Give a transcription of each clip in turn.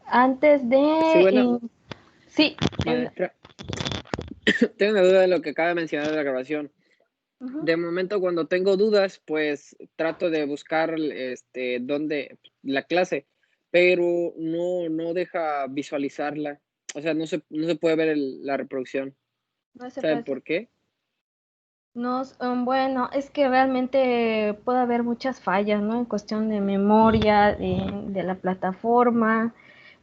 Antes Sí, de... bueno, sí, maestra, tengo una duda de lo que acaba de mencionar de la grabación. ujú. De momento, cuando tengo dudas, pues trato de buscar dónde la clase, pero no deja visualizarla. O sea, no se puede ver la reproducción. No se ¿Sabe puede. por qué? No, bueno, es que realmente puede haber muchas fallas, ¿no? En cuestión de memoria, de la plataforma.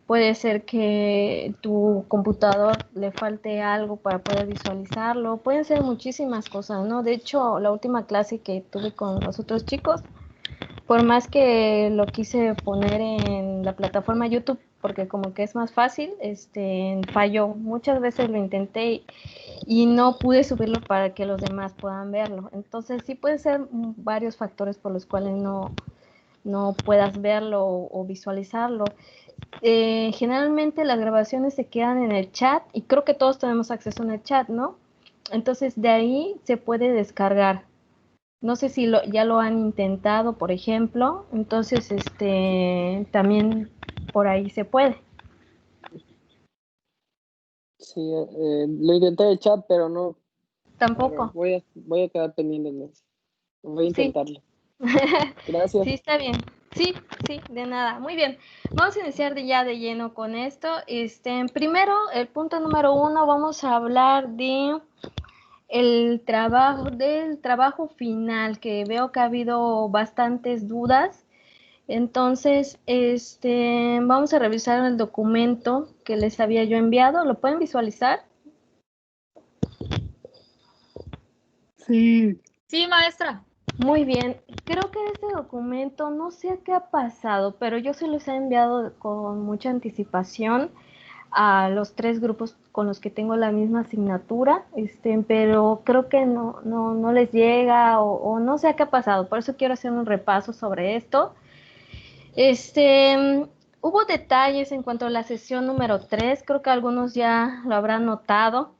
Puede ser que tu computador le falte algo para poder visualizarlo. Pueden ser muchísimas cosas, ¿no? De hecho, la última clase que tuve con los otros chicos, por más que lo quise poner en la plataforma YouTube, porque como que es más fácil, falló. Muchas veces lo intenté y no pude subirlo para que los demás puedan verlo. Entonces sí puede ser varios factores por los cuales no puedas verlo o visualizarlo. Generalmente las grabaciones se quedan en el chat y creo que todos tenemos acceso en el chat, ¿no? Entonces de ahí se puede descargar. No sé si ya lo han intentado, por ejemplo. Entonces, también por ahí se puede. Sí, lo intenté de chat, pero no. Pero Tampoco. voy a quedar pendiente en eso. Voy a Sí. intentarlo. Gracias. Sí, está bien. Sí, sí, de nada. Muy bien. Vamos a iniciar ya de lleno con esto. Primero, el punto número uno, vamos a hablar del trabajo final, que veo que ha habido bastantes dudas. Entonces, vamos a revisar el documento que les había yo enviado. ¿Lo pueden visualizar? Sí. Sí, maestra. Muy bien. Creo que este documento, no sé qué ha pasado, pero yo se los he enviado con mucha anticipación a los tres grupos con los que tengo la misma asignatura, pero creo que no les llega o no sé qué ha pasado. Por eso quiero hacer un repaso sobre esto. Hubo detalles en cuanto a la sesión número 3, creo que algunos ya lo habrán notado.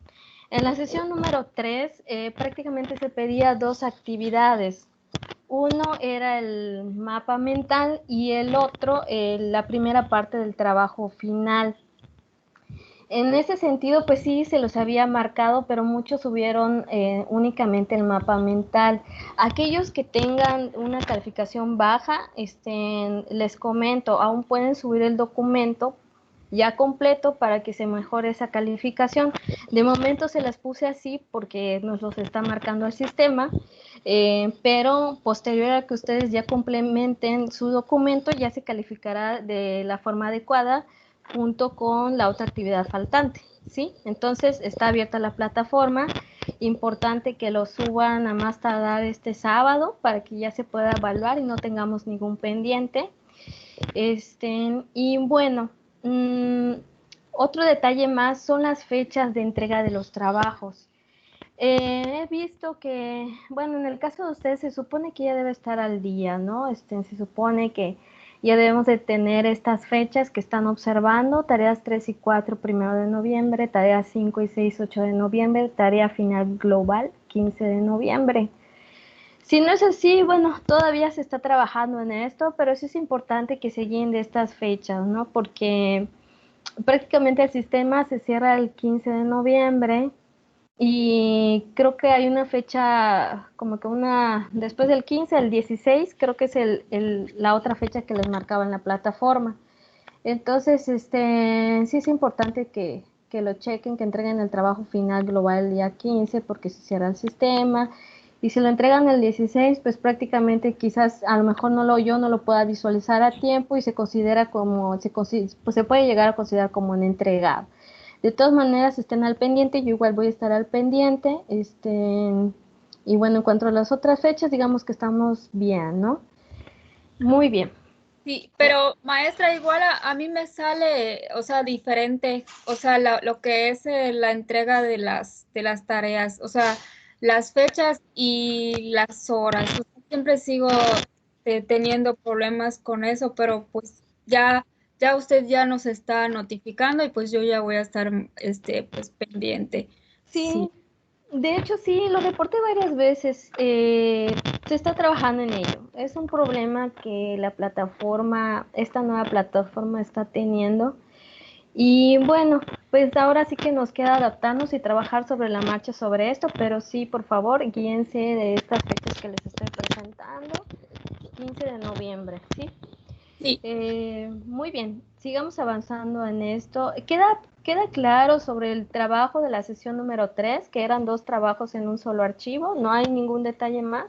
En la sesión número 3 prácticamente se pedía dos actividades. Uno era el mapa mental y el otro la primera parte del trabajo final. En ese sentido, pues sí, se los había marcado, pero muchos subieron únicamente el mapa mental. Aquellos que tengan una calificación baja, les comento, aún pueden subir el documento ya completo para que se mejore esa calificación. De momento se las puse así porque nos los está marcando el sistema, pero posterior a que ustedes ya complementen su documento, ya se calificará de la forma adecuada junto con la otra actividad faltante, ¿sí? Entonces está abierta la plataforma, importante que lo suban a más tardar este sábado para que ya se pueda evaluar y no tengamos ningún pendiente. Y bueno, otro detalle más son las fechas de entrega de los trabajos. He visto que, bueno, en el caso de ustedes se supone que ya debe estar al día, ¿no? Se supone que ya debemos de tener estas fechas que están observando, tareas 3 y 4, 1 de noviembre, tareas 5 y 6, 8 de noviembre, tarea final global, 15 de noviembre. Si no es así, bueno, todavía se está trabajando en esto, pero sí es importante que se guíen de estas fechas, ¿no? Porque prácticamente el sistema se cierra el 15 de noviembre y creo que hay una fecha, como que después del 15, el 16, creo que es la otra fecha que les marcaba en la plataforma. Entonces, sí es importante que lo chequen, que entreguen el trabajo final global el día 15, porque se cierra el sistema. Y si lo entregan el 16, pues prácticamente quizás a lo mejor yo no lo pueda visualizar a tiempo y se considera como, pues se puede llegar a considerar como un entregado. De todas maneras, estén al pendiente, yo igual voy a estar al pendiente, y bueno, en cuanto a las otras fechas, digamos que estamos bien, ¿no? Muy bien. Sí, pero maestra, igual a mí me sale, o sea, diferente, o sea, lo que es la entrega de las tareas, o sea, las fechas y las horas. O sea, siempre sigo teniendo problemas con eso, pero pues ya usted ya nos está notificando y pues yo ya voy a estar, pues pendiente. Sí, Sí. de hecho sí, lo reporté varias veces. Se está trabajando en ello. Es un problema que esta nueva plataforma está teniendo. Y bueno, pues ahora sí que nos queda adaptarnos y trabajar sobre la marcha sobre esto, pero sí, por favor, guíense de estas fechas que les estoy presentando, 15 de noviembre, ¿sí? Sí. Muy bien, sigamos avanzando en esto. ¿Queda claro sobre el trabajo de la sesión número 3, que eran 2 trabajos en un solo archivo? ¿No hay ningún detalle más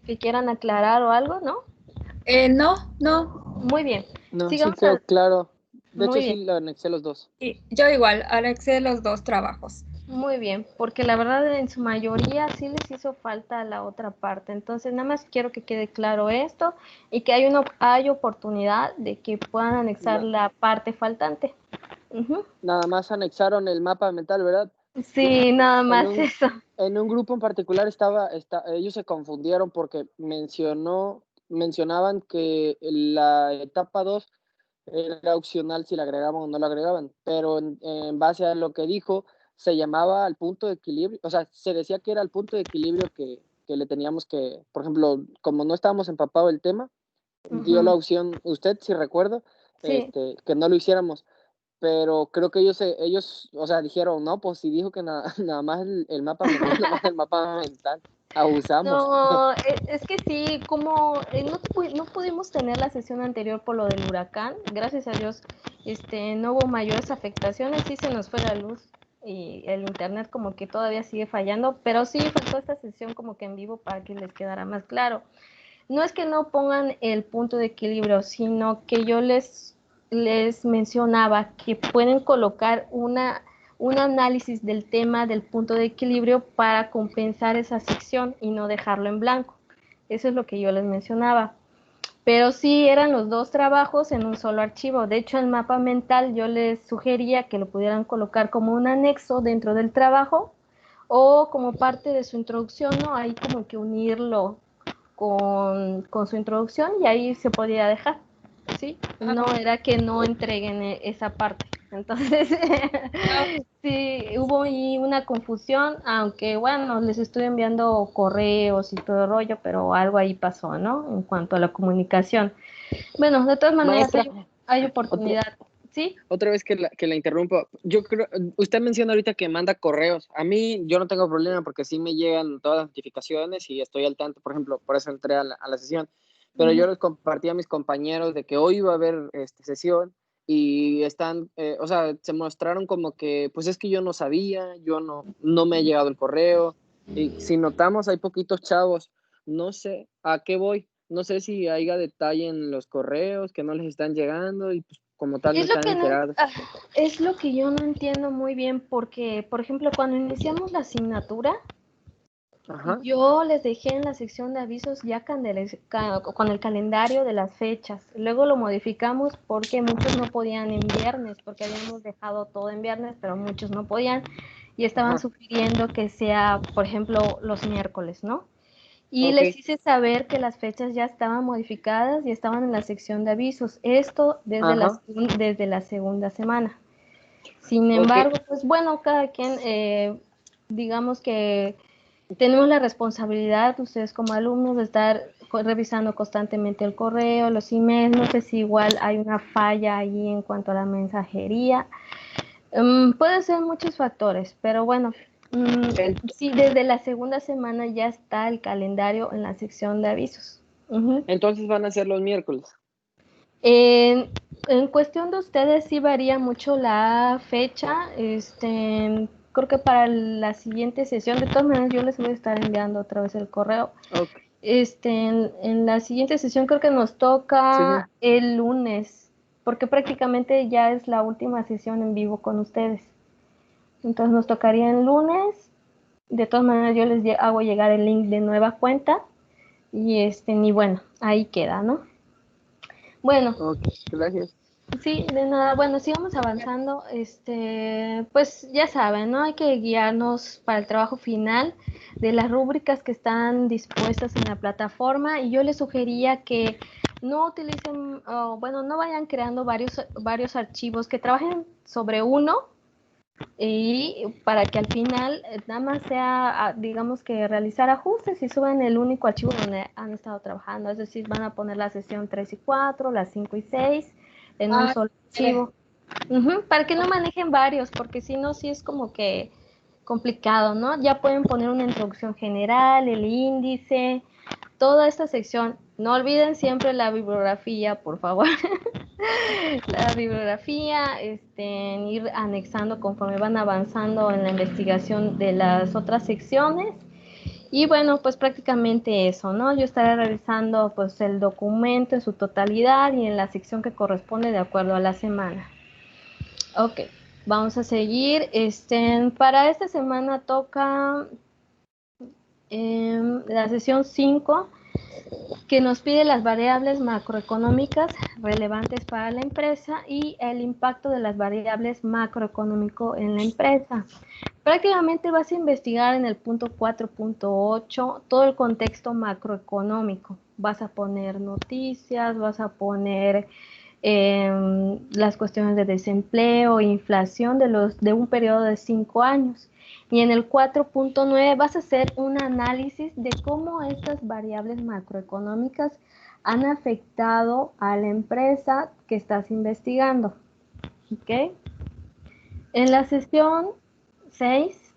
que quieran aclarar o algo, no? No, no. Muy bien, No, sí sigamos quedó claro. De muy hecho, bien. sí lo anexé los dos. Sí, yo igual, anexé los 2 trabajos. Muy bien, porque la verdad en su mayoría sí les hizo falta la otra parte. Entonces, nada más quiero que quede claro esto y que hay oportunidad de que puedan anexar Na- la parte faltante. Ujú. Nada más anexaron el mapa mental, ¿verdad? Sí, nada En más un, eso. en un grupo en particular ellos se confundieron porque mencionaban que la etapa 2 era opcional si la agregaban o no la agregaban, pero en base a lo que dijo, se llamaba al punto de equilibrio, o sea, se decía que era el punto de equilibrio que le teníamos que, por ejemplo, como no estábamos empapados del tema, dio la Ujú. opción, usted si recuerdo, Sí, que no lo hiciéramos, pero creo que ellos, o sea, dijeron, no, pues si dijo que nada más el mapa mental, nada más el mapa mental, abusamos. no, es que sí, como no pudimos tener la sesión anterior por lo del huracán, gracias a Dios, no hubo mayores afectaciones, sí se nos fue la luz y el internet como que todavía sigue fallando, pero sí faltó esta sesión como que en vivo para que les quedara más claro. No es que no pongan el punto de equilibrio, sino que yo les mencionaba que pueden colocar un análisis del tema del punto de equilibrio para compensar esa sección y no dejarlo en blanco. Eso es lo que yo les mencionaba. Pero sí eran los 2 trabajos en un solo archivo. De hecho, el mapa mental yo les sugería que lo pudieran colocar como un anexo dentro del trabajo o como parte de su introducción, ¿no? Ahí como que unirlo con su introducción y ahí se podía dejar, ¿sí? No era que no entreguen esa parte. Entonces, Ah, sí, hubo ahí una confusión, aunque bueno, les estoy enviando correos y todo el rollo, pero algo ahí pasó, ¿no? En cuanto a la comunicación. Bueno, de todas maneras Maestra, hay otra, oportunidad, ¿sí? otra vez que la interrumpo, yo creo, usted menciona ahorita que manda correos, a mí yo no tengo problema porque sí me llegan todas las notificaciones y estoy al tanto, por ejemplo, por eso entré a la sesión, pero yo les compartí a mis compañeros de que hoy iba a haber sesión y o sea, se mostraron como que, pues es que yo no sabía, no me ha llegado el correo, y si notamos hay poquitos chavos, no sé a qué voy, no sé si haya detalle en los correos que no les están llegando y pues como tal no Es lo están que no, enterados. es lo que yo no entiendo muy bien porque, por ejemplo, cuando iniciamos la asignatura, Ajá, yo les dejé en la sección de avisos ya con el calendario de las fechas. Luego lo modificamos porque muchos no podían en viernes, porque habíamos dejado todo en viernes, pero muchos no podían y estaban ajá, sugiriendo que sea, por ejemplo, los miércoles, ¿no? Y ok, les hice saber que las fechas ya estaban modificadas y estaban en la sección de avisos. Esto ajá, desde la segunda semana. Sin ok, embargo, pues bueno, cada quien, digamos que tenemos la responsabilidad, ustedes como alumnos, de estar revisando constantemente el correo, los emails. No sé si igual hay una falla ahí en cuanto a la mensajería. Puede ser muchos factores, pero bueno, Ent- sí, desde la segunda semana ya está el calendario en la sección de avisos. Ujú. entonces van a ser los miércoles. En, en cuestión de ustedes sí varía mucho la fecha. Creo que para la siguiente sesión, de todas maneras, yo les voy a estar enviando otra vez el correo. Ok, En la siguiente sesión creo que nos sí, sí, toca el lunes, porque prácticamente ya es la última sesión en vivo con ustedes. Entonces nos tocaría el lunes. De todas maneras, yo les hago llegar el link de nueva cuenta y bueno, ahí queda, ¿no? Bueno, ok, gracias. sí, de nada. Bueno, sigamos avanzando. Pues ya saben, ¿no? Hay que guiarnos para el trabajo final de las rúbricas que están dispuestas en la plataforma y yo les sugería que no utilicen, bueno, no vayan creando varios archivos, que trabajen sobre uno y para que al final nada más sea, digamos que realizar ajustes y suban el único archivo donde han estado trabajando. Es decir, van a poner la sesión 3 y 4, las 5 y 6, en un solo archivo. Para que no manejen varios, porque si no, sí es como que complicado, ¿no? Ya pueden poner una introducción general, el índice, toda esta sección. No olviden siempre la bibliografía, por favor. La bibliografía, ir anexando conforme van avanzando en la investigación de las otras secciones. Y bueno, pues prácticamente eso, ¿no? Yo estaré revisando pues el documento en su totalidad y en la sección que corresponde de acuerdo a la semana. Ok, vamos a seguir. Para esta semana toca la sesión 5, que nos pide las variables macroeconómicas relevantes para la empresa y el impacto de las variables macroeconómico en la empresa. Prácticamente vas a investigar en el punto 4.8 todo el contexto macroeconómico. Vas a poner noticias, vas a poner las cuestiones de desempleo, inflación de un periodo de 5 años. Y en el 4.9 vas a hacer un análisis de cómo estas variables macroeconómicas han afectado a la empresa que estás investigando. ¿Ok? En la sesión 6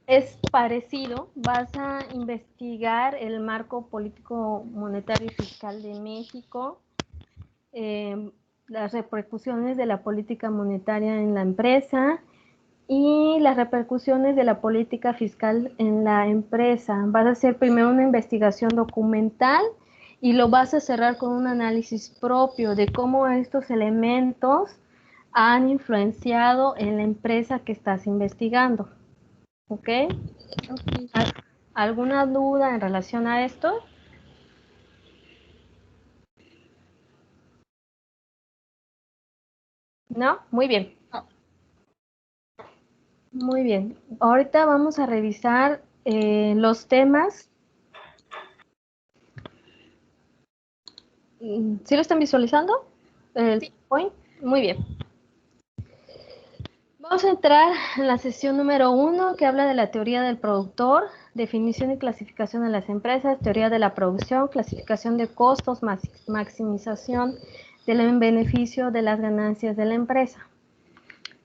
es parecido, vas a investigar el marco político, monetario y fiscal de México, las repercusiones de la política monetaria en la empresa y las repercusiones de la política fiscal en la empresa. Vas a hacer primero una investigación documental y lo vas a cerrar con un análisis propio de cómo estos elementos han influenciado en la empresa que estás investigando. ¿Ok? ¿Alguna duda en relación a esto? ¿No? Muy bien. Muy bien. Ahorita vamos a revisar los temas. ¿Sí lo están visualizando? Sí. Point. Muy bien. Vamos a entrar en la sesión número 1, que habla de la teoría del productor, definición y clasificación de las empresas, teoría de la producción, clasificación de costos, maximización del beneficio de las ganancias de la empresa.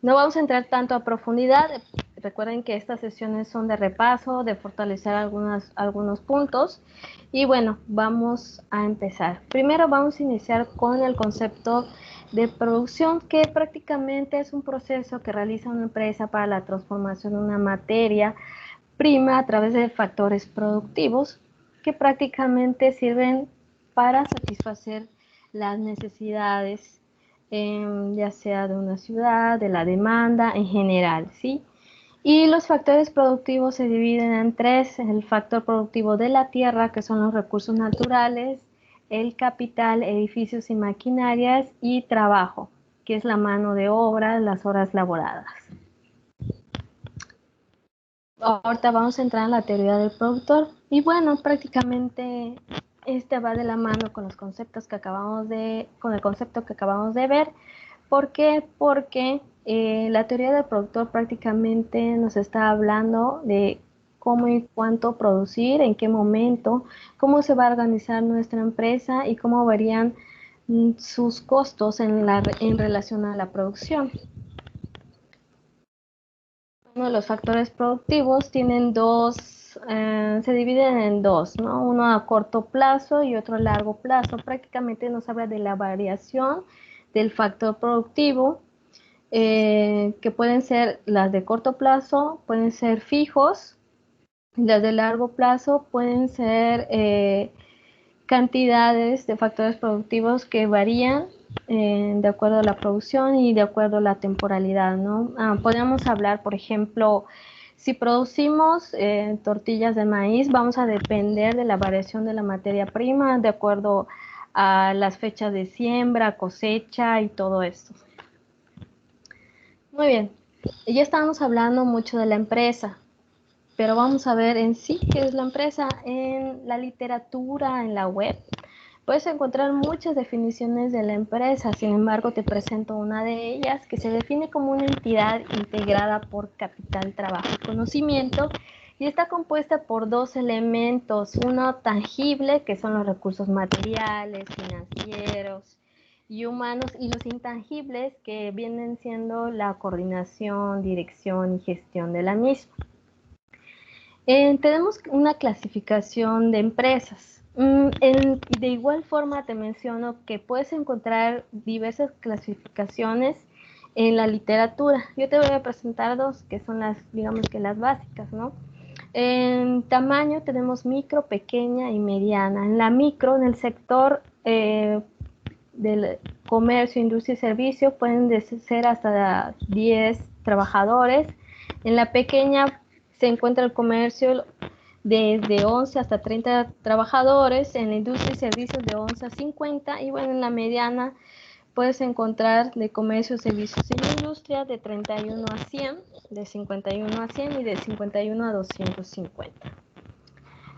No vamos a entrar tanto a profundidad. Recuerden que estas sesiones son de repaso, de fortalecer algunos puntos. Y bueno, vamos a empezar. Primero vamos a iniciar con el concepto de producción, que prácticamente es un proceso que realiza una empresa para la transformación de una materia prima a través de factores productivos que prácticamente sirven para satisfacer las necesidades, ya sea de una ciudad, de la demanda en general, ¿sí? Y los factores productivos se dividen en 3: el factor productivo de la tierra, que son los recursos naturales, el capital, edificios y maquinarias, y trabajo, que es la mano de obra, las horas laboradas. Ahorita vamos a entrar en la teoría del productor. Y bueno, prácticamente va de la mano con los conceptos que con el concepto que acabamos de ver. ¿Por qué? Porque la teoría del productor prácticamente nos está hablando de cómo y cuánto producir, en qué momento, cómo se va a organizar nuestra empresa y cómo varían sus costos en relación a la producción. Bueno, los factores productivos tienen se dividen en dos, ¿no? Uno a corto plazo y otro a largo plazo. Prácticamente nos habla de la variación del factor productivo, que pueden ser las de corto plazo, pueden ser fijos, las de largo plazo pueden ser cantidades de factores productivos que varían de acuerdo a la producción y de acuerdo a la temporalidad, ¿no? Podríamos hablar, por ejemplo, si producimos tortillas de maíz, vamos a depender de la variación de la materia prima de acuerdo a las fechas de siembra, cosecha y todo esto. Muy bien, ya estábamos hablando mucho de la empresa, pero vamos a ver en sí qué es la empresa. En la literatura, en la web, puedes encontrar muchas definiciones de la empresa. Sin embargo, te presento una de ellas, que se define como una entidad integrada por capital, trabajo y conocimiento, y está compuesta por dos elementos: uno tangible, que son los recursos materiales, financieros, y humanos, y los intangibles, que vienen siendo la coordinación, dirección y gestión de la misma. Tenemos una clasificación de empresas. De igual forma te menciono que puedes encontrar diversas clasificaciones en la literatura. Yo te voy a presentar dos, que son las, digamos que las básicas, ¿no? En tamaño tenemos micro, pequeña y mediana. En la micro, en el sector del comercio, industria y servicio, pueden ser hasta 10 trabajadores. En la pequeña se encuentra el comercio desde 11 hasta 30 trabajadores, en la industria y servicios de 11 a 50, y bueno, en la mediana puedes encontrar de comercio, servicios y la industria de 31 a 100, de 51 a 100 y de 51 a 250.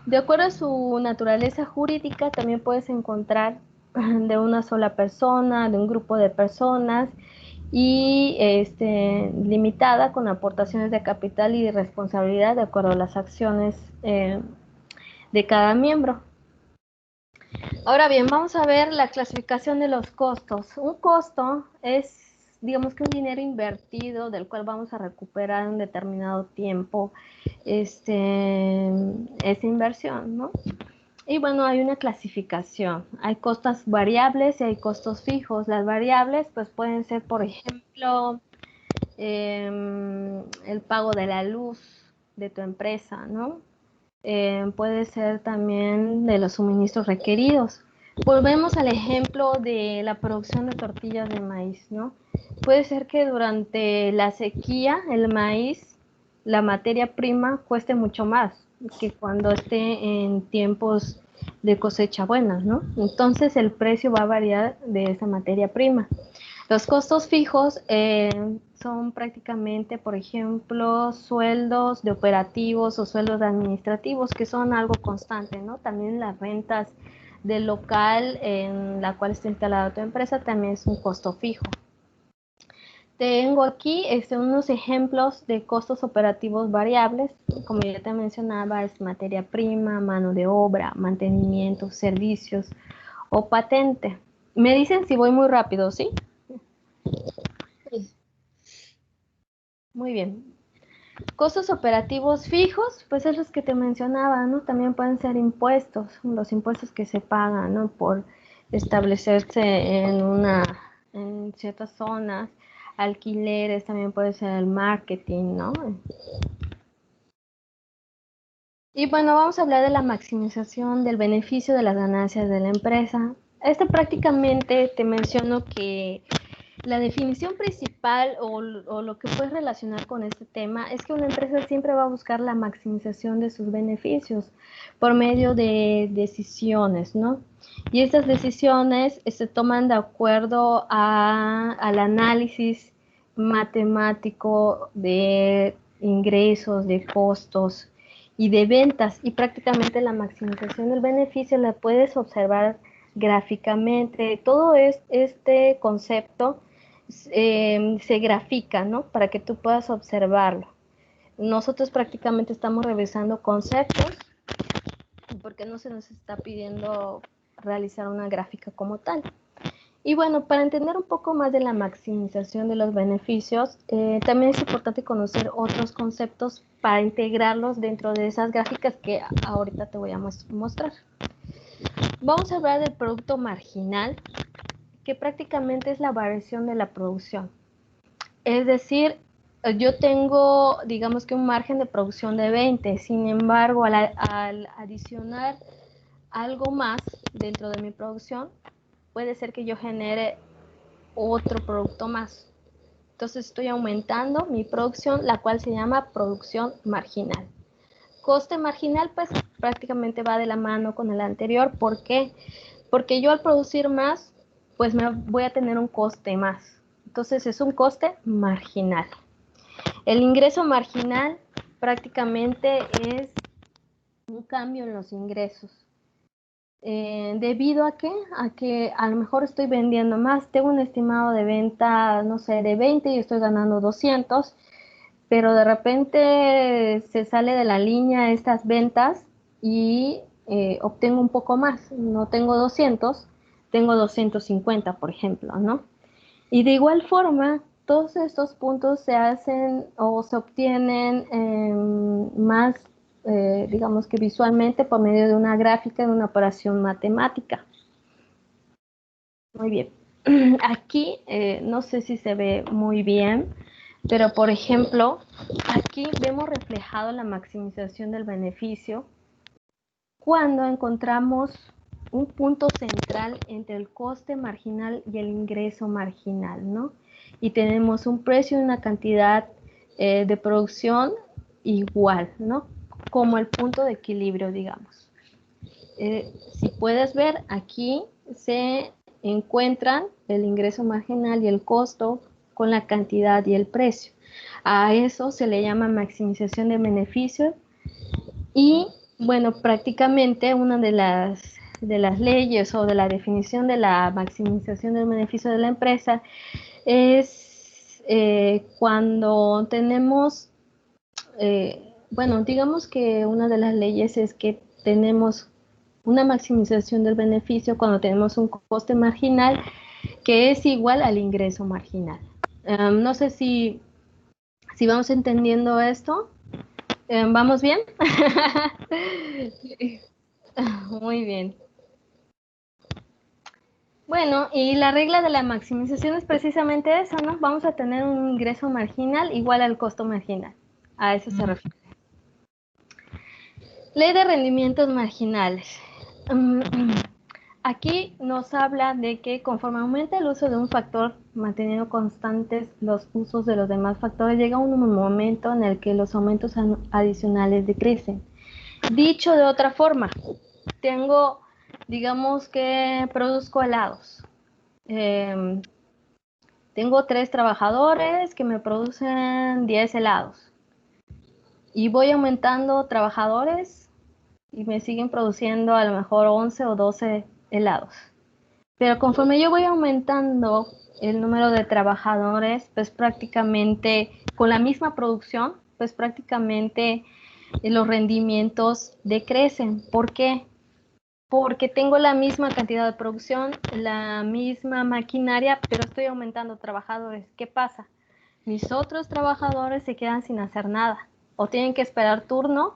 De acuerdo a su naturaleza jurídica, también puedes encontrar de una sola persona, de un grupo de personas, y limitada con aportaciones de capital y de responsabilidad de acuerdo a las acciones de cada miembro. Ahora bien, vamos a ver la clasificación de los costos. Un costo es, digamos que un dinero invertido del cual vamos a recuperar en un determinado tiempo esa inversión, ¿no? Y bueno, hay una clasificación. Hay costos variables y hay costos fijos. Las variables pues pueden ser, por ejemplo, el pago de la luz de tu empresa, ¿no? Puede ser también de los suministros requeridos. Volvemos al ejemplo de la producción de tortillas de maíz, ¿no? Puede ser que durante la sequía el maíz, la materia prima, cueste mucho más que cuando esté en tiempos de cosecha buena, ¿no? Entonces el precio va a variar de esa materia prima. Los costos fijos son prácticamente, por ejemplo, sueldos de operativos o sueldos administrativos, que son algo constante, ¿no? También las rentas del local en la cual está instalada tu empresa también es un costo fijo. Tengo aquí unos ejemplos de costos operativos variables. Como ya te mencionaba, es materia prima, mano de obra, mantenimiento, servicios o patente. Me dicen si voy muy rápido, ¿sí? Muy bien. Costos operativos fijos, pues es los que te mencionaba, ¿no? También pueden ser impuestos, los impuestos que se pagan, ¿no? Por establecerse en ciertas zonas, alquileres, también puede ser el marketing, ¿no? Y bueno, vamos a hablar de la maximización del beneficio de las ganancias de la empresa. Prácticamente te menciono que la definición principal o lo que puedes relacionar con este tema es que una empresa siempre va a buscar la maximización de sus beneficios por medio de decisiones, ¿no? Y estas decisiones se toman de acuerdo al análisis matemático de ingresos, de costos y de ventas, y prácticamente la maximización del beneficio la puedes observar gráficamente. Todo este concepto se grafica, ¿no? Para que tú puedas observarlo. Nosotros prácticamente estamos revisando conceptos porque no se nos está pidiendo realizar una gráfica como tal. Y bueno, para entender un poco más de la maximización de los beneficios, también es importante conocer otros conceptos para integrarlos dentro de esas gráficas que ahorita te voy a mostrar. Vamos a hablar del producto marginal, que prácticamente es la variación de la producción. Es decir, yo tengo, digamos que un margen de producción de 20, sin embargo, al adicionar algo más dentro de mi producción, puede ser que yo genere otro producto más. Entonces estoy aumentando mi producción, la cual se llama producción marginal. Coste marginal, pues prácticamente va de la mano con el anterior. ¿Por qué? Porque yo al producir más, pues voy a tener un coste más. Entonces es un coste marginal. El ingreso marginal prácticamente es un cambio en los ingresos. ¿Debido a qué? A que a lo mejor estoy vendiendo más. Tengo un estimado de venta, no sé, de 20 y estoy ganando 200, pero de repente se sale de la línea estas ventas y obtengo un poco más. No tengo 200, tengo 250, por ejemplo, ¿no? Y de igual forma, todos estos puntos se hacen o se obtienen más, digamos que visualmente por medio de una gráfica, de una operación matemática. Muy bien. Aquí, no sé si se ve muy bien, pero por ejemplo, aquí vemos reflejado la maximización del beneficio cuando encontramos un punto central entre el coste marginal y el ingreso marginal, ¿no? Y tenemos un precio y una cantidad de producción igual, ¿no? Como el punto de equilibrio, digamos. Si puedes ver, aquí se encuentran el ingreso marginal y el costo con la cantidad y el precio. A eso se le llama maximización de beneficio y, bueno, prácticamente una de las leyes o de la definición de la maximización del beneficio de la empresa es cuando tenemos, bueno, digamos que una de las leyes es que tenemos una maximización del beneficio cuando tenemos un coste marginal que es igual al ingreso marginal. No sé si vamos entendiendo esto. ¿Vamos bien? Muy bien. Bueno, y la regla de la maximización es precisamente eso, ¿no? Vamos a tener un ingreso marginal igual al costo marginal. A eso se refiere. Ley de rendimientos marginales. Aquí nos habla de que conforme aumenta el uso de un factor, manteniendo constantes los usos de los demás factores, llega un momento en el que los aumentos adicionales decrecen. Dicho de otra forma, digamos que produzco helados. Tengo 3 trabajadores que me producen 10 helados. Y voy aumentando trabajadores y me siguen produciendo a lo mejor 11 o 12 helados. Pero conforme yo voy aumentando el número de trabajadores, pues prácticamente con la misma producción, pues prácticamente los rendimientos decrecen. ¿Por qué? Porque tengo la misma cantidad de producción, la misma maquinaria, pero estoy aumentando trabajadores. ¿Qué pasa? Mis otros trabajadores se quedan sin hacer nada o tienen que esperar turno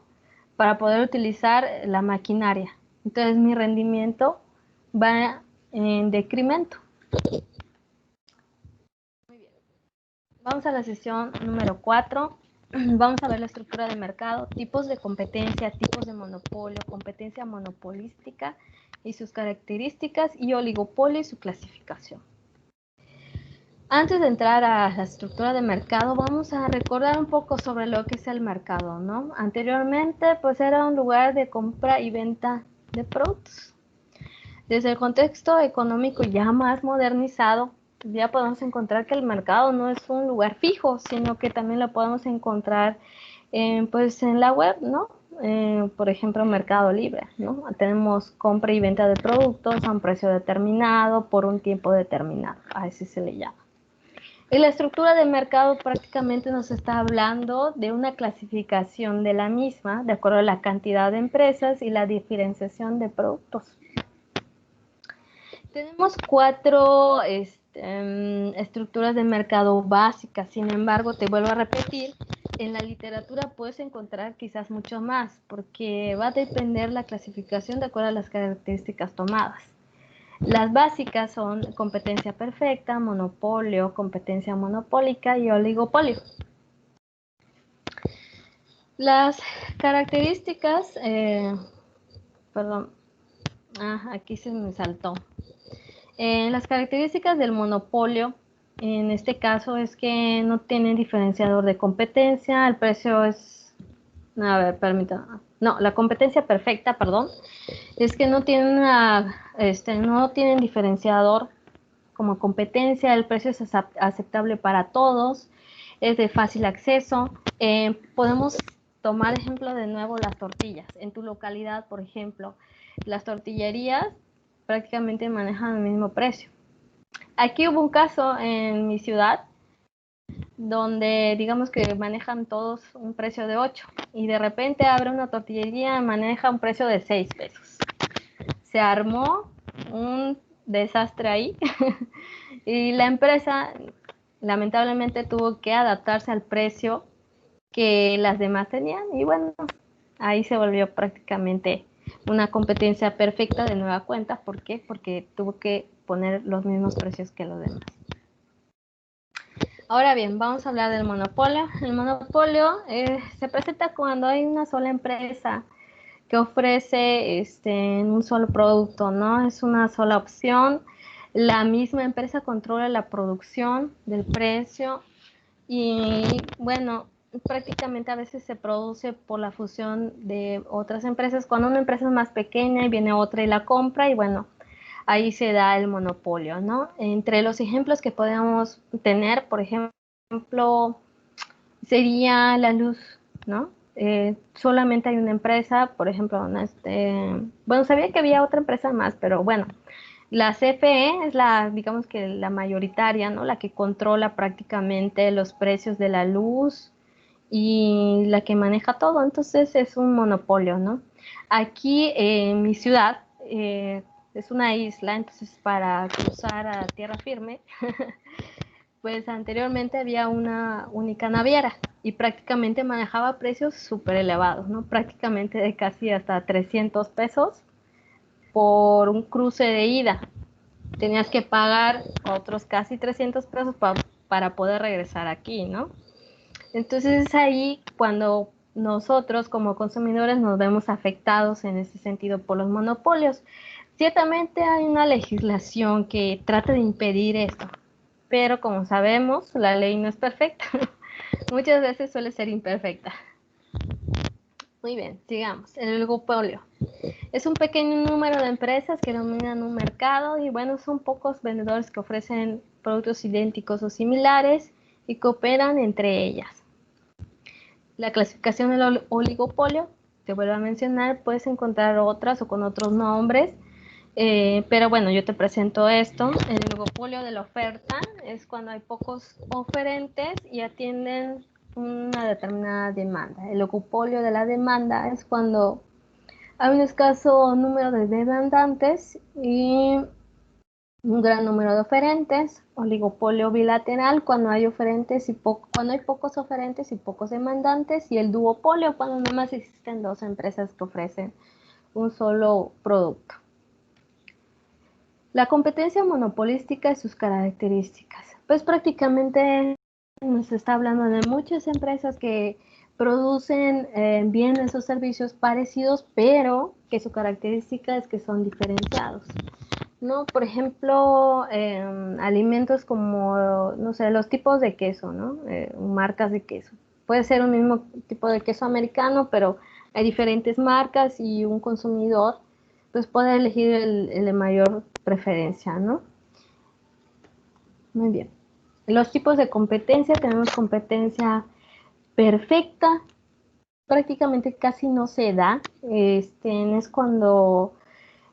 para poder utilizar la maquinaria. Entonces mi rendimiento va en decremento. Muy bien. Vamos a la sesión número 4. Vamos a ver la estructura de mercado, tipos de competencia, tipos de monopolio, competencia monopolística y sus características, y oligopolio y su clasificación. Antes de entrar a la estructura de mercado, vamos a recordar un poco sobre lo que es el mercado, ¿no? Anteriormente, pues era un lugar de compra y venta de productos. Desde el contexto económico ya más modernizado, ya podemos encontrar que el mercado no es un lugar fijo, sino que también lo podemos encontrar pues en la web, ¿no? Por ejemplo, Mercado Libre, ¿no? Tenemos compra y venta de productos a un precio determinado por un tiempo determinado, así se le llama. Y la estructura de mercado prácticamente nos está hablando de una clasificación de la misma, de acuerdo a la cantidad de empresas y la diferenciación de productos. Tenemos 4 estructuras de mercado básicas, sin embargo, te vuelvo a repetir, en la literatura puedes encontrar quizás mucho más, porque va a depender la clasificación de acuerdo a las características tomadas. Las básicas son competencia perfecta, monopolio, competencia monopólica y oligopolio. Las características, perdón, aquí se me saltó. Las características del monopolio, en este caso, es que no tiene diferenciador de competencia, el precio es, a ver, permítame, no, la competencia perfecta, perdón, es que no tienen no tienen diferenciador como competencia, el precio es aceptable para todos, es de fácil acceso. Podemos tomar ejemplo de nuevo las tortillas. En tu localidad, por ejemplo, las tortillerías prácticamente manejan el mismo precio. Aquí hubo un caso en mi ciudad donde digamos que manejan todos un precio de 8 y de repente abre una tortillería y maneja un precio de 6 pesos. Se armó desastre ahí. Y la empresa lamentablemente tuvo que adaptarse al precio que las demás tenían y bueno, ahí se volvió prácticamente una competencia perfecta de nueva cuenta. ¿Por qué? Porque tuvo que poner los mismos precios que los demás. Ahora bien, vamos a hablar del monopolio. El monopolio se presenta cuando hay una sola empresa que ofrece un solo producto, ¿no? Es una sola opción. La misma empresa controla la producción del precio y bueno, prácticamente a veces se produce por la fusión de otras empresas. Cuando una empresa es más pequeña y viene otra y la compra y bueno, ahí se da el monopolio, ¿no? Entre los ejemplos que podemos tener, por ejemplo, sería la luz, ¿no? Solamente hay una empresa, por ejemplo, bueno, sabía que había otra empresa más, pero bueno, la CFE es la, digamos que la mayoritaria, ¿no? La que controla prácticamente los precios de la luz y la que maneja todo, entonces es un monopolio, ¿no? Aquí en mi ciudad es una isla, entonces para cruzar a tierra firme, pues anteriormente había una única naviera y prácticamente manejaba precios súper elevados, ¿no? Prácticamente de casi hasta 300 pesos por un cruce de ida. Tenías que pagar otros casi 300 pesos para poder regresar aquí, ¿no? Entonces es ahí cuando nosotros como consumidores nos vemos afectados en ese sentido por los monopolios. Ciertamente hay una legislación que trata de impedir esto, pero como sabemos, la ley no es perfecta. Muchas veces suele ser imperfecta. Muy bien, sigamos. El oligopolio. Es un pequeño número de empresas que dominan un mercado y bueno, son pocos vendedores que ofrecen productos idénticos o similares y cooperan entre ellas. La clasificación del oligopolio, te vuelvo a mencionar, puedes encontrar otras o con otros nombres, pero bueno, yo te presento esto. El oligopolio de la oferta es cuando hay pocos oferentes y atienden una determinada demanda. El oligopolio de la demanda es cuando hay un escaso número de demandantes y un gran número de oferentes. Oligopolio bilateral cuando hay oferentes y cuando hay pocos oferentes y pocos demandantes, y el duopolio cuando nada más existen dos empresas que ofrecen un solo producto. La competencia monopolística y sus características. Pues prácticamente nos está hablando de muchas empresas que producen bienes o servicios parecidos, pero que su característica es que son diferenciados, ¿no? Por ejemplo, alimentos como, no sé, los tipos de queso, ¿no? Marcas de queso. Puede ser un mismo tipo de queso americano, pero hay diferentes marcas y un consumidor pues puede elegir el de mayor preferencia, ¿no? Muy bien. Los tipos de competencia, tenemos competencia perfecta, prácticamente casi no se da. Es cuando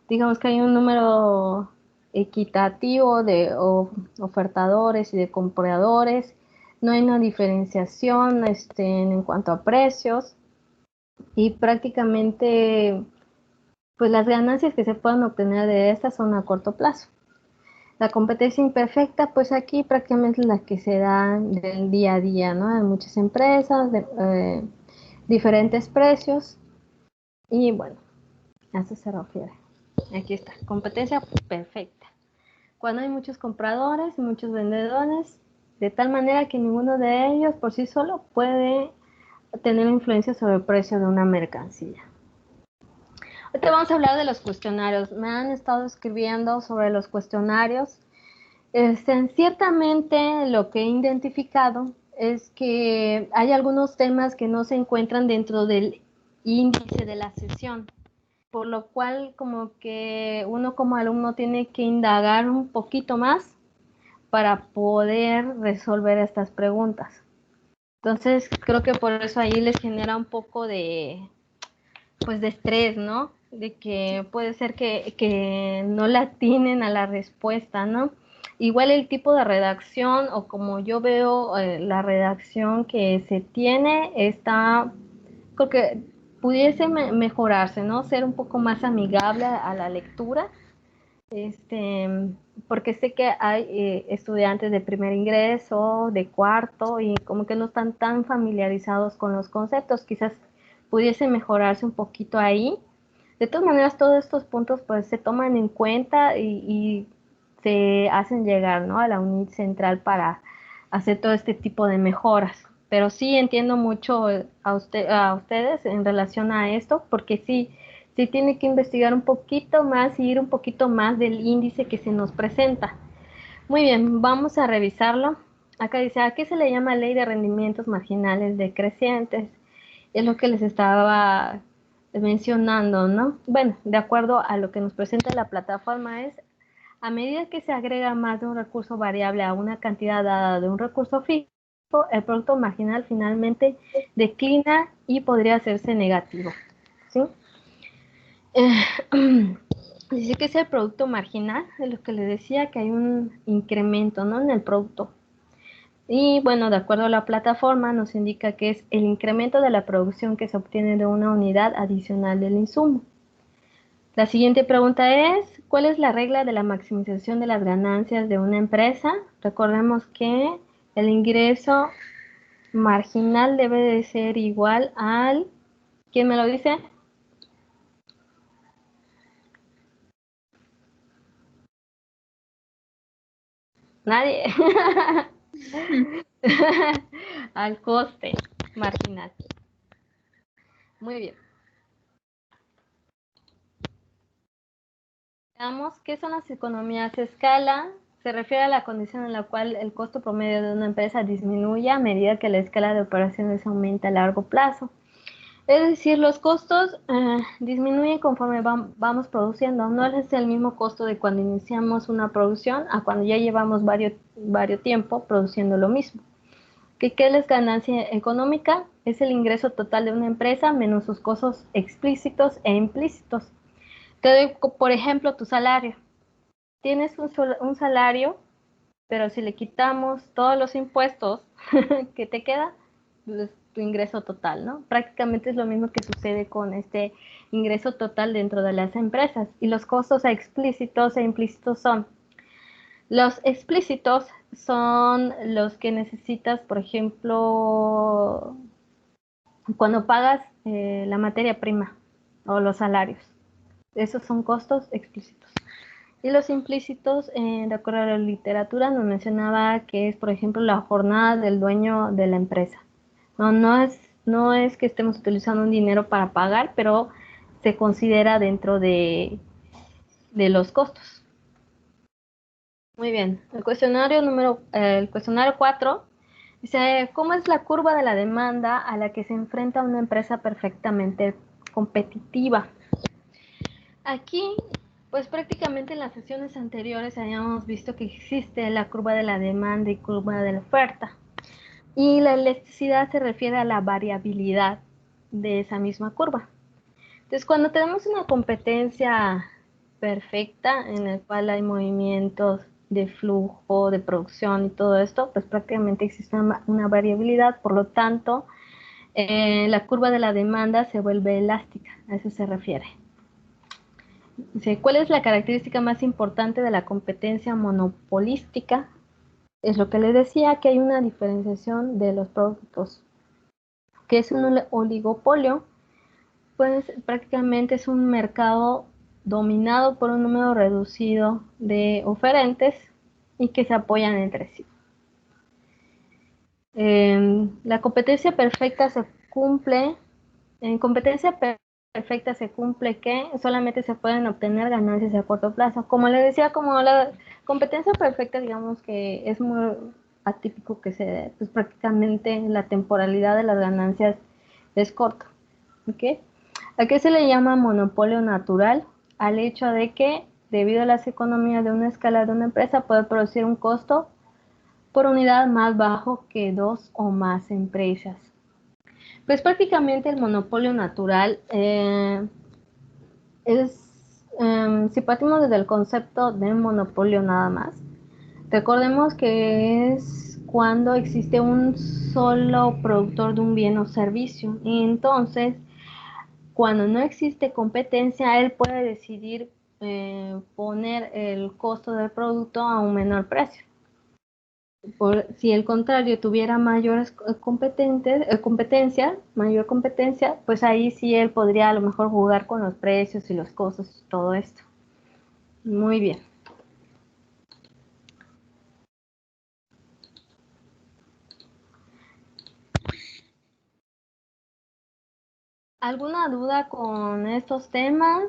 digamos que hay un número equitativo de ofertadores y de compradores, no hay una diferenciación en cuanto a precios y prácticamente pues las ganancias que se puedan obtener de estas son a corto plazo. La competencia imperfecta, pues aquí prácticamente es la que se da del día a día, ¿no? Hay muchas empresas, diferentes precios y bueno, a eso se refiere. Aquí está, competencia perfecta. Cuando hay muchos compradores y muchos vendedores, de tal manera que ninguno de ellos por sí solo puede tener influencia sobre el precio de una mercancía. Ahorita vamos a hablar de los cuestionarios. Me han estado escribiendo sobre los cuestionarios. Ciertamente lo que he identificado es que hay algunos temas que no se encuentran dentro del índice de la sesión, por lo cual como que uno como alumno tiene que indagar un poquito más para poder resolver estas preguntas. Entonces creo que por eso ahí les genera un poco pues de estrés, ¿no? De que puede ser que no la atinen a la respuesta, ¿no? Igual el tipo de redacción o como yo veo la redacción que se tiene está, creo que pudiese mejorarse, ¿no? Ser un poco más amigable a la lectura porque sé que hay estudiantes de primer ingreso, de cuarto, y como que no están tan familiarizados con los conceptos. Quizás pudiese mejorarse un poquito ahí. De todas maneras, todos estos puntos pues se toman en cuenta y se hacen llegar, ¿no?, a la unidad central para hacer todo este tipo de mejoras. Pero sí entiendo mucho a ustedes en relación a esto, porque sí tiene que investigar un poquito más y ir un poquito más del índice que se nos presenta. Muy bien, vamos a revisarlo. Acá dice, ¿a qué se le llama ley de rendimientos marginales decrecientes? Es lo que les estaba mencionando, ¿no? Bueno, de acuerdo a lo que nos presenta la plataforma es, a medida que se agrega más de un recurso variable a una cantidad dada de un recurso fijo, el producto marginal finalmente declina y podría hacerse negativo, ¿sí? Dice que es el producto marginal, de lo que les decía, que hay un incremento, ¿no?, en el producto. Y bueno, de acuerdo a la plataforma, nos indica que es el incremento de la producción que se obtiene de una unidad adicional del insumo. La siguiente pregunta es, ¿cuál es la regla de la maximización de las ganancias de una empresa? Recordemos que el ingreso marginal debe de ser igual al... ¿Quién me lo dice? Nadie. Al coste marginal. Muy bien. Veamos qué son las economías de escala. Se refiere a la condición en la cual el costo promedio de una empresa disminuye a medida que la escala de operaciones aumenta a largo plazo. Es decir, los costos disminuyen conforme vamos produciendo. No es el mismo costo de cuando iniciamos una producción a cuando ya llevamos varios tiempo produciendo lo mismo. ¿Qué es ganancia económica? Es el ingreso total de una empresa menos sus costos explícitos e implícitos. Te doy, por ejemplo, tu salario. Tienes un salario, pero si le quitamos todos los impuestos que te queda, pues, tu ingreso total, ¿no? Prácticamente es lo mismo que sucede con este ingreso total dentro de las empresas. Y los costos explícitos e implícitos son: los explícitos son los que necesitas, por ejemplo, cuando pagas la materia prima o los salarios. Esos son costos explícitos. Y los implícitos, de acuerdo a la literatura, nos mencionaba que es, por ejemplo, la jornada del dueño de la empresa. No es que estemos utilizando un dinero para pagar, pero se considera dentro de los costos. Muy bien. El cuestionario 4 dice, ¿cómo es la curva de la demanda a la que se enfrenta una empresa perfectamente competitiva? Aquí, pues prácticamente en las sesiones anteriores habíamos visto que existe la curva de la demanda y curva de la oferta. Y la elasticidad se refiere a la variabilidad de esa misma curva. Entonces, cuando tenemos una competencia perfecta en la cual hay movimientos de flujo, de producción y todo esto, pues prácticamente existe una variabilidad, por lo tanto, la curva de la demanda se vuelve elástica, a eso se refiere. Dice, ¿cuál es la característica más importante de la competencia monopolística? Es lo que les decía, que hay una diferenciación de los productos. ¿Qué es un oligopolio? Pues prácticamente es un mercado dominado por un número reducido de oferentes y que se apoyan entre sí. La competencia perfecta se cumple. En competencia perfecta se cumple que solamente se pueden obtener ganancias a corto plazo. Como les decía, como la competencia perfecta, digamos que es muy atípico que se dé, pues prácticamente la temporalidad de las ganancias es corta. ¿Ok? ¿A qué se le llama monopolio natural? Al hecho de que, debido a las economías de una escala de una empresa, puede producir un costo por unidad más bajo que dos o más empresas. Pues prácticamente el monopolio natural si partimos desde el concepto de monopolio nada más, recordemos que es cuando existe un solo productor de un bien o servicio. Y entonces, cuando no existe competencia, él puede decidir poner el costo del producto a un menor precio. Si el contrario tuviera mayores mayor competencia, pues ahí sí él podría a lo mejor jugar con los precios y los costos y todo esto. Muy bien. ¿Alguna duda con estos temas?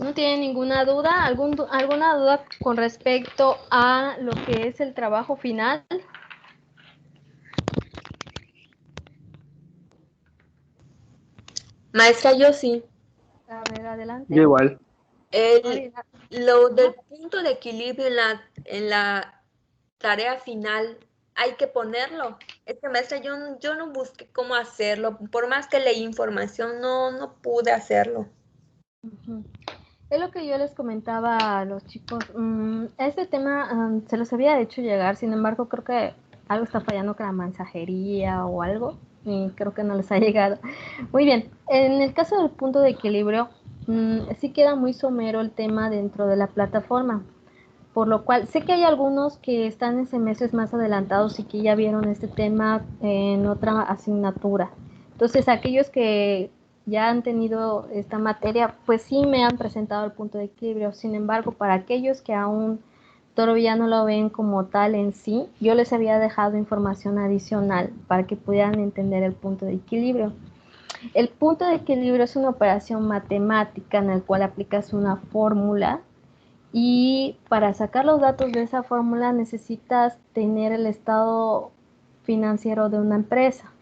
¿No tienen ninguna duda? ¿Alguna duda con respecto a lo que es el trabajo final? Maestra, yo sí. A ver, adelante. Yo igual. Lo del punto de equilibrio en la tarea final, hay que ponerlo. Es que, maestra, yo no busqué cómo hacerlo. Por más que leí información, no pude hacerlo. Ujú. Es lo que yo les comentaba a los chicos. Este tema se los había hecho llegar, sin embargo, creo que algo está fallando con la mensajería o algo, y creo que no les ha llegado. Muy bien, en el caso del punto de equilibrio, sí queda muy somero el tema dentro de la plataforma, por lo cual sé que hay algunos que están en semestres más adelantados y que ya vieron este tema en otra asignatura. Entonces, aquellos que ya han tenido esta materia, pues sí me han presentado el punto de equilibrio. Sin embargo, para aquellos que aún todavía no lo ven como tal en sí, yo les había dejado información adicional para que pudieran entender el punto de equilibrio. El punto de equilibrio es una operación matemática en la cual aplicas una fórmula y para sacar los datos de esa fórmula necesitas tener el estado financiero de una empresa.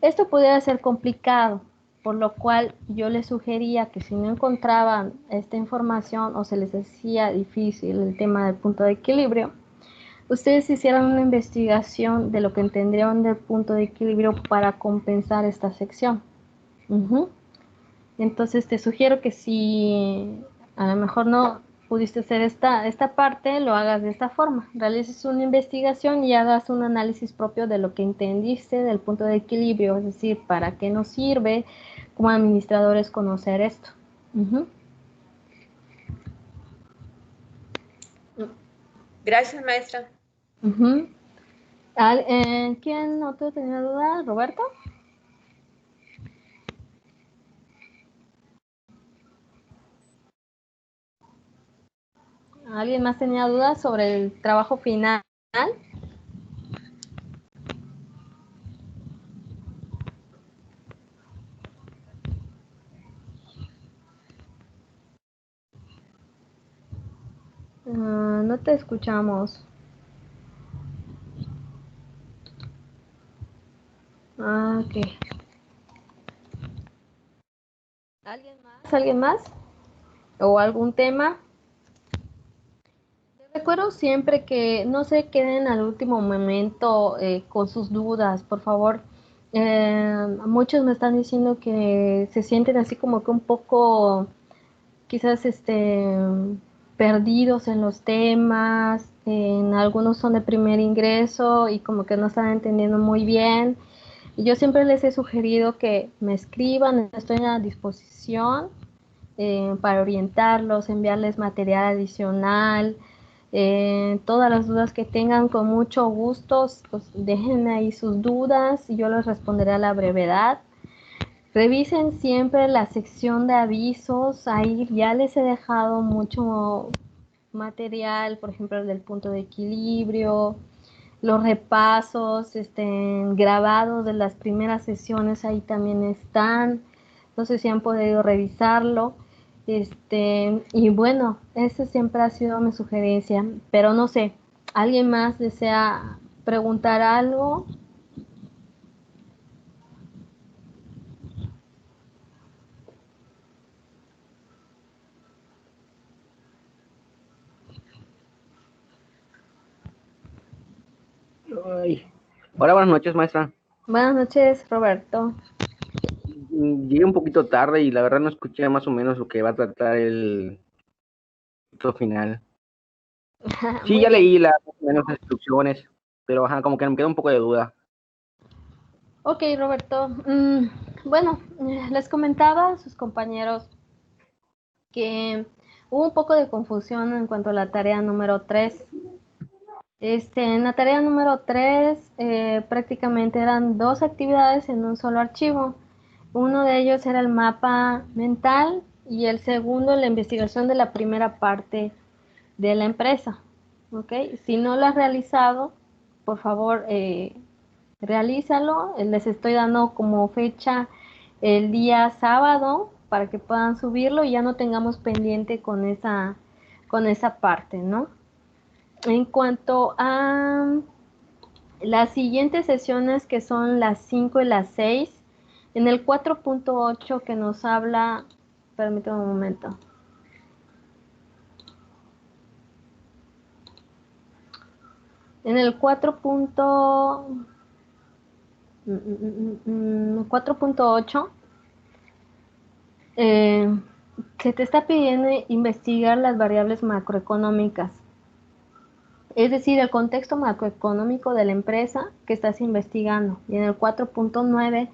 Esto pudiera ser complicado, por lo cual yo les sugería que si no encontraban esta información o se les hacía difícil el tema del punto de equilibrio, ustedes hicieran una investigación de lo que entendieron del punto de equilibrio para compensar esta sección. Entonces te sugiero que si a lo mejor no pudiste hacer esta parte, lo hagas de esta forma. Realices una investigación y hagas un análisis propio de lo que entendiste del punto de equilibrio, es decir, para qué nos sirve como administradores conocer esto. Gracias, maestra. ¿Quién otro tenía duda? ¿Roberto? ¿Alguien más tenía dudas sobre el trabajo final? No te escuchamos. Ok. ¿Alguien más? ¿Alguien más? ¿O algún tema? Les recuerdo siempre que no se queden al último momento con sus dudas, por favor. Muchos me están diciendo que se sienten así como que un poco, quizás, perdidos en los temas. En algunos son de primer ingreso y como que no están entendiendo muy bien. Y yo siempre les he sugerido que me escriban, estoy a disposición para orientarlos, enviarles material adicional, todas las dudas que tengan con mucho gusto, pues dejen ahí sus dudas y yo les responderé a la brevedad. Revisen siempre la sección de avisos, ahí ya les he dejado mucho material, por ejemplo, del punto de equilibrio, los repasos grabados de las primeras sesiones ahí también están. No sé si han podido revisarlo. Y bueno, esa siempre ha sido mi sugerencia, pero no sé, ¿alguien más desea preguntar algo? Ay. Hola, buenas noches, maestra. Buenas noches, Roberto. Llegué un poquito tarde y la verdad no escuché más o menos lo que va a tratar el final. Sí, Muy ya bien. leí las menos instrucciones, pero ajá, como que me queda un poco de duda. Ok, Roberto. Bueno, les comentaba a sus compañeros que hubo un poco de confusión en cuanto a la tarea número 3. En la tarea número 3 prácticamente eran dos actividades en un solo archivo. Uno de ellos era el mapa mental y el segundo la investigación de la primera parte de la empresa. ¿Ok? Si no lo has realizado, por favor, realízalo. Les estoy dando como fecha el día sábado para que puedan subirlo y ya no tengamos pendiente con esa parte, ¿no? En cuanto a las siguientes sesiones que son las 5 y las 6, en el 4.8 que nos habla, permítame un momento. En el 4.8 se te está pidiendo investigar las variables macroeconómicas, es decir, el contexto macroeconómico de la empresa que estás investigando. Y en el 4.9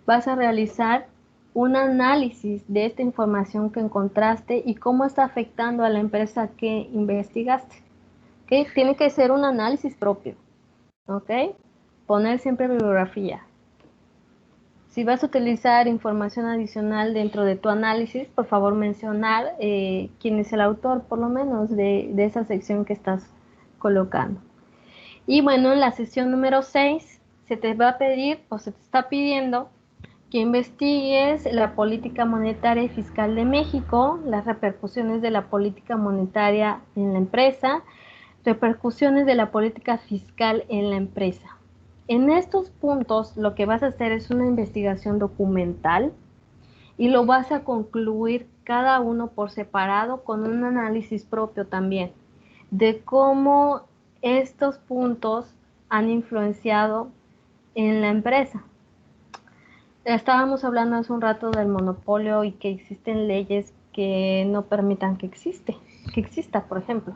vas a realizar un análisis de esta información que encontraste y cómo está afectando a la empresa que investigaste. ¿Okay? Tiene que ser un análisis propio. ¿Ok? Poner siempre bibliografía. Si vas a utilizar información adicional dentro de tu análisis, por favor mencionar quién es el autor, por lo menos, de esa sección que estás colocando. Y bueno, en la sesión número 6 se te va a pedir o se te está pidiendo que investigues la política monetaria y fiscal de México, las repercusiones de la política monetaria en la empresa, repercusiones de la política fiscal en la empresa. En estos puntos lo que vas a hacer es una investigación documental y lo vas a concluir cada uno por separado con un análisis propio también de cómo estos puntos han influenciado en la empresa. Estábamos hablando hace un rato del monopolio y que existen leyes que no permitan que exista, por ejemplo.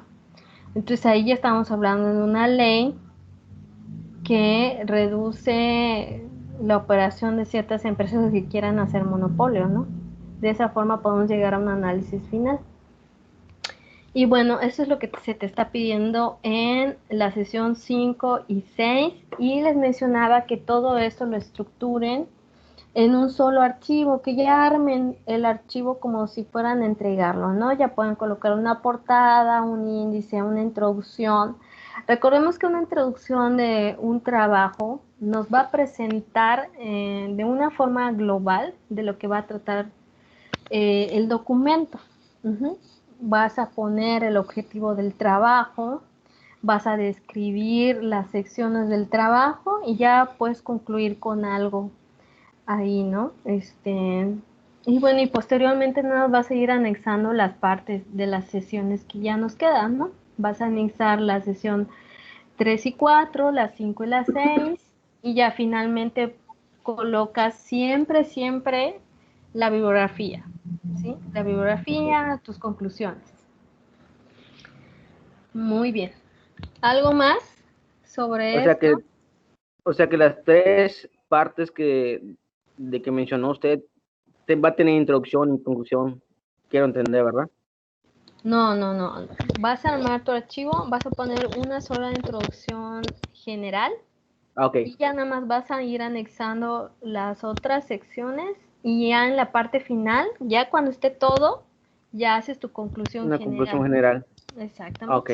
Entonces ahí ya estamos hablando de una ley que reduce la operación de ciertas empresas que quieran hacer monopolio, ¿no? De esa forma podemos llegar a un análisis final. Y bueno, eso es lo que se te está pidiendo en la sesión 5 y 6. Y les mencionaba que todo esto lo estructuren en un solo archivo, que ya armen el archivo como si fueran a entregarlo, ¿no? Ya pueden colocar una portada, un índice, una introducción. Recordemos que una introducción de un trabajo nos va a presentar de una forma global de lo que va a tratar el documento. Vas a poner el objetivo del trabajo, vas a describir las secciones del trabajo y ya puedes concluir con algo ahí, ¿no? Y bueno, y posteriormente nada, vas a ir anexando las partes de las sesiones que ya nos quedan, ¿no? Vas a anexar la sesión 3 y 4, las 5 y las 6, y ya finalmente colocas siempre la bibliografía, ¿sí? La bibliografía, tus conclusiones. Muy bien. ¿Algo más sobre esto? O sea que las tres partes de que mencionó usted va a tener introducción y conclusión. Quiero entender, ¿verdad? No. Vas a armar tu archivo, vas a poner una sola introducción general Ok. y ya nada más vas a ir anexando las otras secciones y ya en la parte final, ya cuando esté todo, ya haces tu conclusión Una general. conclusión general. Exactamente. Ok.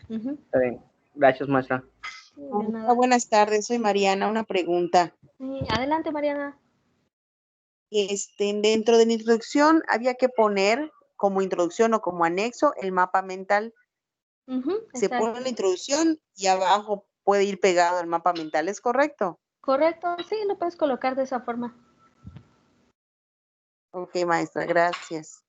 Está bien. Gracias, maestra. Sí, de nada. Buenas tardes, soy Mariana. Una pregunta. Sí, adelante, Mariana. Dentro de la introducción había que poner como introducción o como anexo el mapa mental. Se pone Exacto. la introducción y abajo puede ir pegado el mapa mental, ¿es correcto? Correcto, sí, lo puedes colocar de esa forma. Ok, maestra, gracias.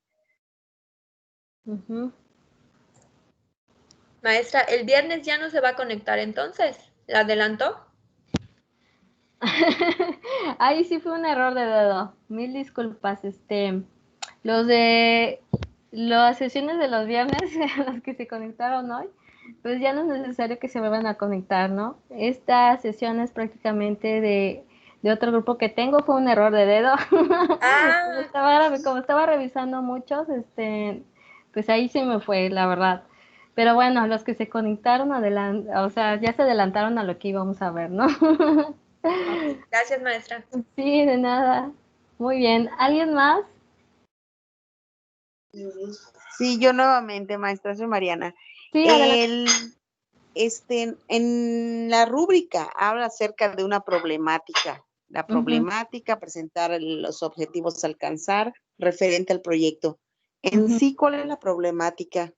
Maestra, el viernes ya no se va a conectar entonces. ¿La adelantó? Ahí sí fue un error de dedo. Mil disculpas. Los de las sesiones de los viernes, los que se conectaron hoy, pues ya no es necesario que se vuelvan a conectar, ¿no? Esta sesión es prácticamente de otro grupo que tengo, fue un error de dedo. Ah, Como estaba revisando muchos, pues ahí se me fue, la verdad. Pero bueno, los que se conectaron o sea, ya se adelantaron a lo que íbamos a ver, ¿no? ok. Gracias, maestra. Sí, de nada. Muy bien. ¿Alguien más? Sí, yo nuevamente, maestra, soy Mariana. Sí, adelante. En la rúbrica habla acerca de una problemática. La Ujú, problemática, presentar los objetivos a alcanzar referente al proyecto. En ujú. sí, ¿cuál es la problemática?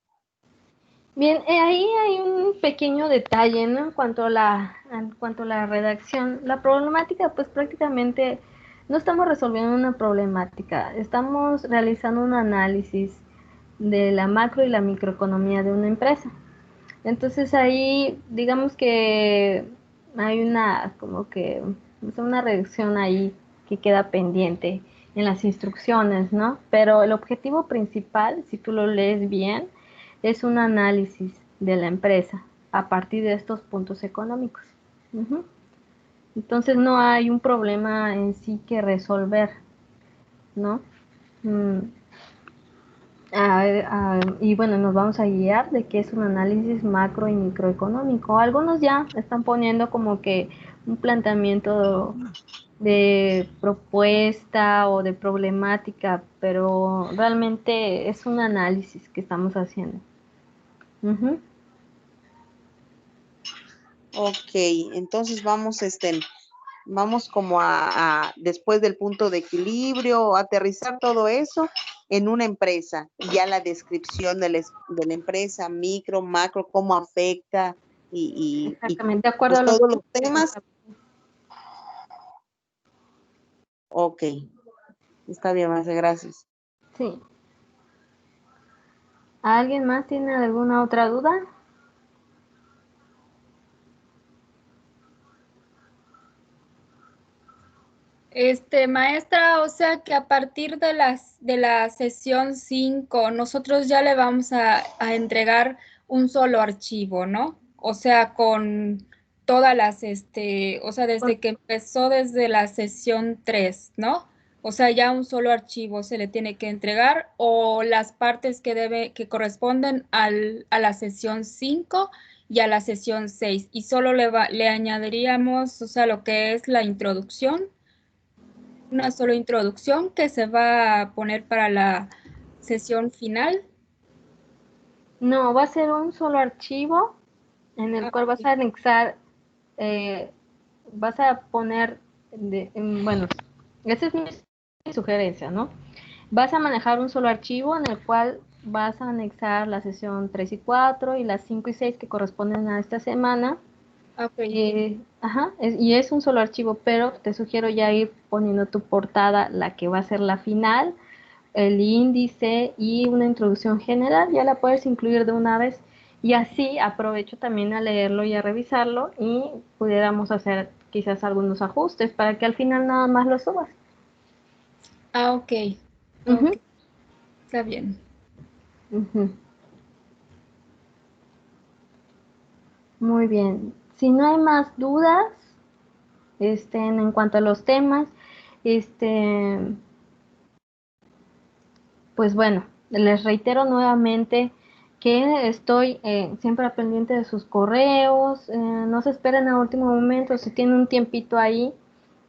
Bien, ahí hay un pequeño detalle, ¿no? En cuanto a la redacción. La problemática, pues prácticamente no estamos resolviendo una problemática, estamos realizando un análisis de la macro y la microeconomía de una empresa. Entonces ahí, digamos que hay como que, o sea, una redacción ahí que queda pendiente en las instrucciones, ¿no? Pero el objetivo principal, si tú lo lees bien, es un análisis de la empresa a partir de estos puntos económicos. Ujú. Entonces no hay un problema en sí que resolver, ¿no? Mm, y bueno, nos vamos a guiar de qué es un análisis macro y microeconómico. Algunos ya están poniendo como que un planteamiento de propuesta o de problemática, pero realmente es un análisis que estamos haciendo. Ujú. Ok, entonces vamos como después del punto de equilibrio, aterrizar todo eso en una empresa. Ya la descripción de la empresa, micro, macro, cómo afecta y Exactamente, de acuerdo pues a los todos los puntos que se temas. establecen. Ok, está bien, Marce, gracias. Sí. ¿Alguien más tiene alguna otra duda? Maestra, o sea que a partir de la sesión 5 nosotros ya le vamos a entregar un solo archivo, ¿no? O sea, con todas o sea, desde que empezó desde la sesión 3, ¿no? O sea, ya un solo archivo se le tiene que entregar o las partes que corresponden a la sesión 5 y a la sesión 6 y solo le añadiríamos, o sea, lo que es la introducción, una sola introducción que se va a poner para la sesión final. No, va a ser un solo archivo en el Ah, cual vas a anexar, eh, vas a poner, bueno, esa es mi sugerencia, ¿no? Vas a manejar un solo archivo en el cual vas a anexar la sesión 3 y 4 y las 5 y 6 que corresponden a esta semana. ok. Ajá, y es un solo archivo, pero te sugiero ya ir poniendo tu portada, la que va a ser la final, el índice y una introducción general, ya la puedes incluir de una vez. Y así aprovecho también a leerlo y a revisarlo y pudiéramos hacer quizás algunos ajustes para que al final nada más lo subas. Ah, ok. Ujú, Ok, está bien. ujú. Muy bien. Si no hay más dudas, en cuanto a los temas, este, pues bueno, les reitero nuevamente que estoy siempre al pendiente de sus correos, no se esperen a último momento, si tienen un tiempito ahí,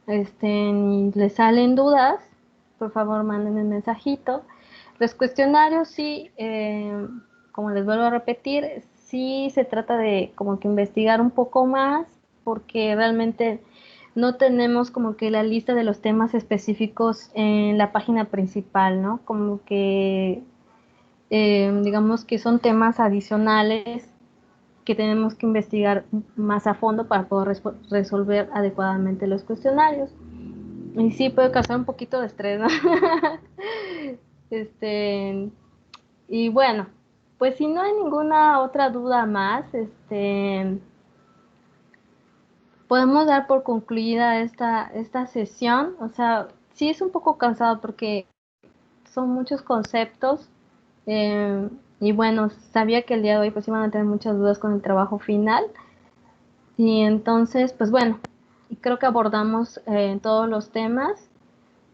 y les salen dudas, por favor manden el mensajito. Los cuestionarios sí, como les vuelvo a repetir, sí se trata de como que investigar un poco más, porque realmente no tenemos como que la lista de los temas específicos en la página principal, ¿no? Como que digamos que son temas adicionales que tenemos que investigar más a fondo para poder resolver adecuadamente los cuestionarios. Y sí puede causar un poquito de estrés, ¿no? Este, y bueno, pues si no hay ninguna otra duda más, podemos dar por concluida esta sesión. O sea, sí es un poco cansado porque son muchos conceptos, eh, Y bueno, sabía que el día de hoy pues iban a tener muchas dudas con el trabajo final. Y entonces, pues bueno, creo que abordamos todos los temas,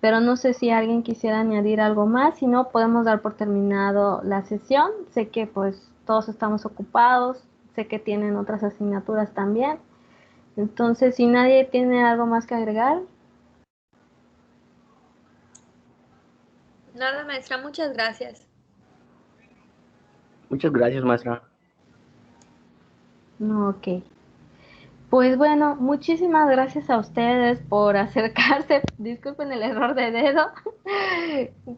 pero no sé si alguien quisiera añadir algo más, si no, podemos dar por terminado la sesión. Sé que pues todos estamos ocupados, sé que tienen otras asignaturas también. Entonces, si nadie tiene algo más que agregar. Nada, maestra, muchas gracias. Muchas gracias, maestra. No, ok. Pues bueno, muchísimas gracias a ustedes por acercarse. Disculpen el error de dedo,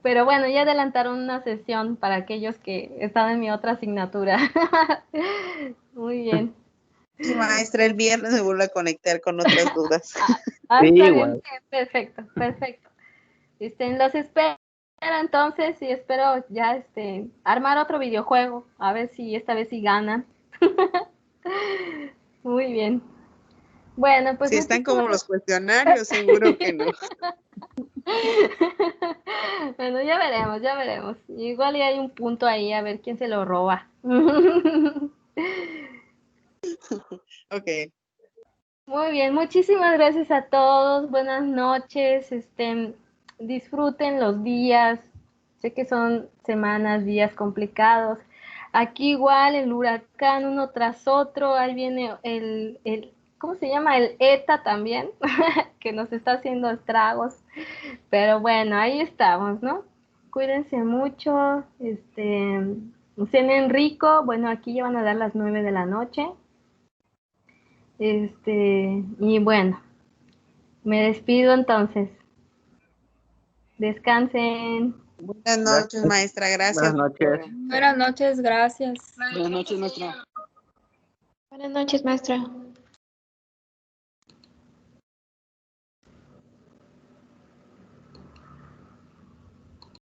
pero bueno, ya adelantaron una sesión para aquellos que estaban en mi otra asignatura. Muy bien. Sí, maestra, el viernes me vuelvo a conectar con otras dudas. Está bien, igual. perfecto, perfecto. Los espero entonces y espero ya armar otro videojuego, a ver si esta vez sí ganan. Muy bien. Bueno, pues Si están muchísimas como los cuestionarios, seguro que no. Bueno, ya veremos, ya veremos. Igual y hay un punto ahí a ver quién se lo roba. Ok. Muy bien, muchísimas gracias a todos. Buenas noches. Disfruten los días. Sé que son semanas, días complicados. Aquí igual el huracán uno tras otro. Ahí viene ¿cómo se llama? El ETA también, que nos está haciendo estragos. Pero bueno, ahí estamos, ¿no? Cuídense mucho, cenen rico. Bueno, aquí ya van a dar las 9 de la noche. Y bueno, me despido entonces. Descansen. Buenas noches, Gracias. maestra. Gracias. Buenas noches. Buenas noches, gracias. Buenas noches, maestra. Buenas noches, maestra.